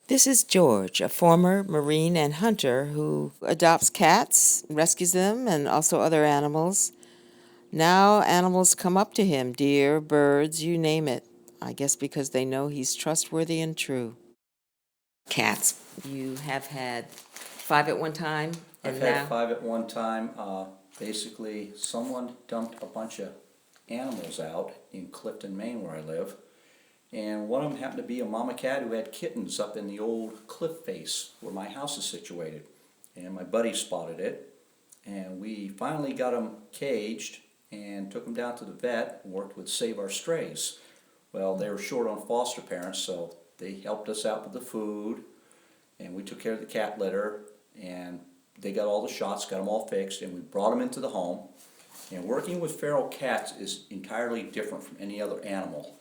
This is George, a former Marine and hunter who adopts cats, rescues them, and also other animals. Now animals come up to him, deer, birds, you name it. I guess because they know he's trustworthy and true. Cats. You have had 5 at one time, I've and had now 5 at one time. Basically, someone dumped a bunch of animals out in Clifton, Maine, where I live. And one of them happened to be a mama cat who had kittens up in the old cliff face where my house is situated. And my buddy spotted it. And we finally got them caged and took them down to the vet and worked with Save Our Strays. Well, they were short on foster parents, so they helped us out with the food. And we took care of the cat litter. And they got all the shots, got them all fixed, and we brought them into the home. And working with feral cats is entirely different from any other animal.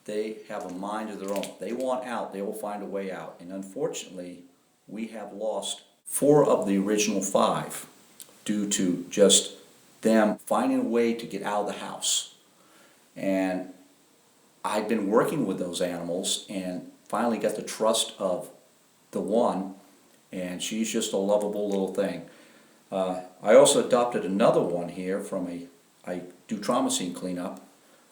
They have a mind of their own. They want out, they will find a way out. And unfortunately, we have lost 4 of the original 5 due to just them finding a way to get out of the house. And I've been working with those animals and finally got the trust of the one, and she's just a lovable little thing. I also adopted another one here I do trauma scene cleanup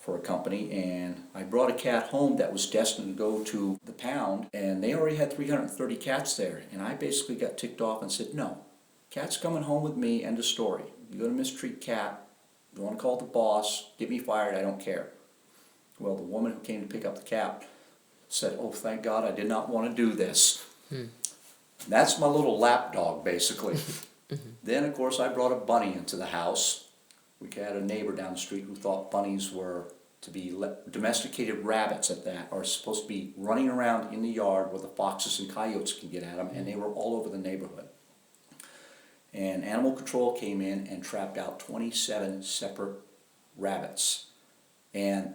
for a company, and I brought a cat home that was destined to go to the pound, and they already had 330 cats there, and I basically got ticked off and said, no, cat's coming home with me, end of story. You're going to mistreat cat, you want to call the boss, get me fired, I don't care. Well, the woman who came to pick up the cat said, oh, thank God I did not want to do this. That's my little lap dog, basically. Then, of course, I brought a bunny into the house. We had a neighbor down the street who thought bunnies were to be domesticated rabbits at that, are supposed to be running around in the yard where the foxes and coyotes can get at them, and they were all over the neighborhood. And animal control came in and trapped out 27 separate rabbits. And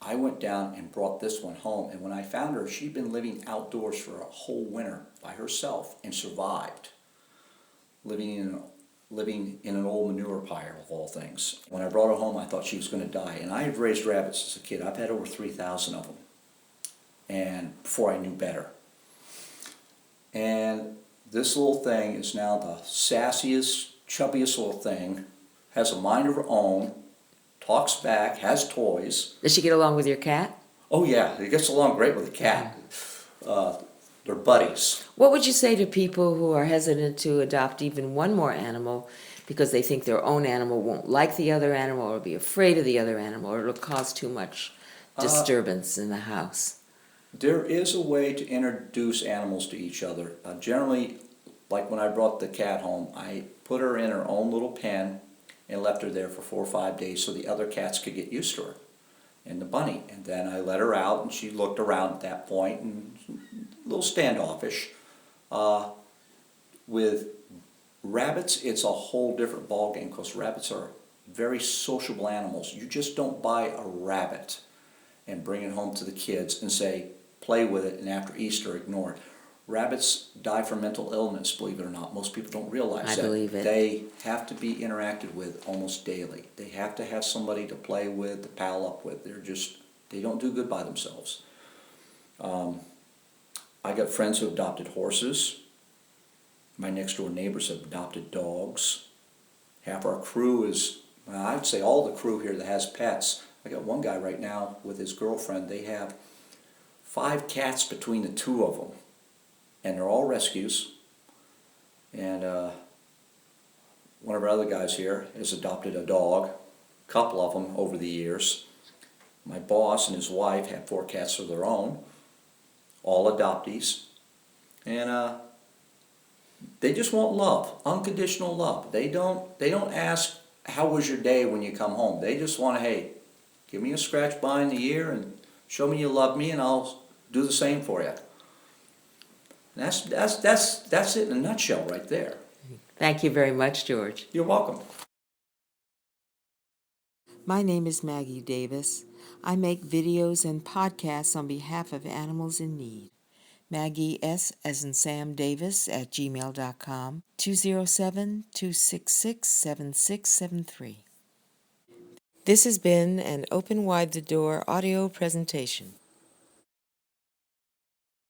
I went down and brought this one home, and when I found her, she'd been living outdoors for a whole winter by herself and survived, living in an old manure pile of all things. When I brought her home, I thought she was going to die. And I had raised rabbits as a kid. I've had over 3,000 of them, and before I knew better. And this little thing is now the sassiest, chubbiest little thing, has a mind of her own, talks back, has toys. does she get along with your cat? Oh yeah, it gets along great with the cat. They're buddies. What would you say to people who are hesitant to adopt even one more animal because they think their own animal won't like the other animal or be afraid of the other animal or it'll cause too much disturbance in the house? There is a way to introduce animals to each other. Generally, like when I brought the cat home, I put her in her own little pen and left her there for 4 or 5 days so the other cats could get used to her and the bunny. And then I let her out, and she looked around at that point, and a little standoffish. With rabbits, it's a whole different ballgame because rabbits are very sociable animals. You just don't buy a rabbit and bring it home to the kids and say, play with it, and after Easter, ignore it. Rabbits die from mental illness, believe it or not. Most people don't realize that. I believe it. They have to be interacted with almost daily. They have to have somebody to play with, to pal up with. They don't do good by themselves. I got friends who adopted horses. My next door neighbors have adopted dogs. Half our crew is, well, I'd say all the crew here that has pets. I got one guy right now with his girlfriend. They have 5 cats between the 2 of them. And they're all rescues. And one of our other guys here has adopted a dog, a couple of them over the years. My boss and his wife have 4 cats of their own, all adoptees. And they just want love, unconditional love. They don't ask, how was your day when you come home? They just want to, hey, give me a scratch behind the ear and show me you love me, and I'll do the same for you. That's it in a nutshell right there. Thank you very much, George. You're welcome. My name is Maggie Davis. I make videos and podcasts on behalf of animals in need. Maggie S. as in Sam Davis at gmail.com, 207-266-7673. This has been an Open Wide the Door audio presentation.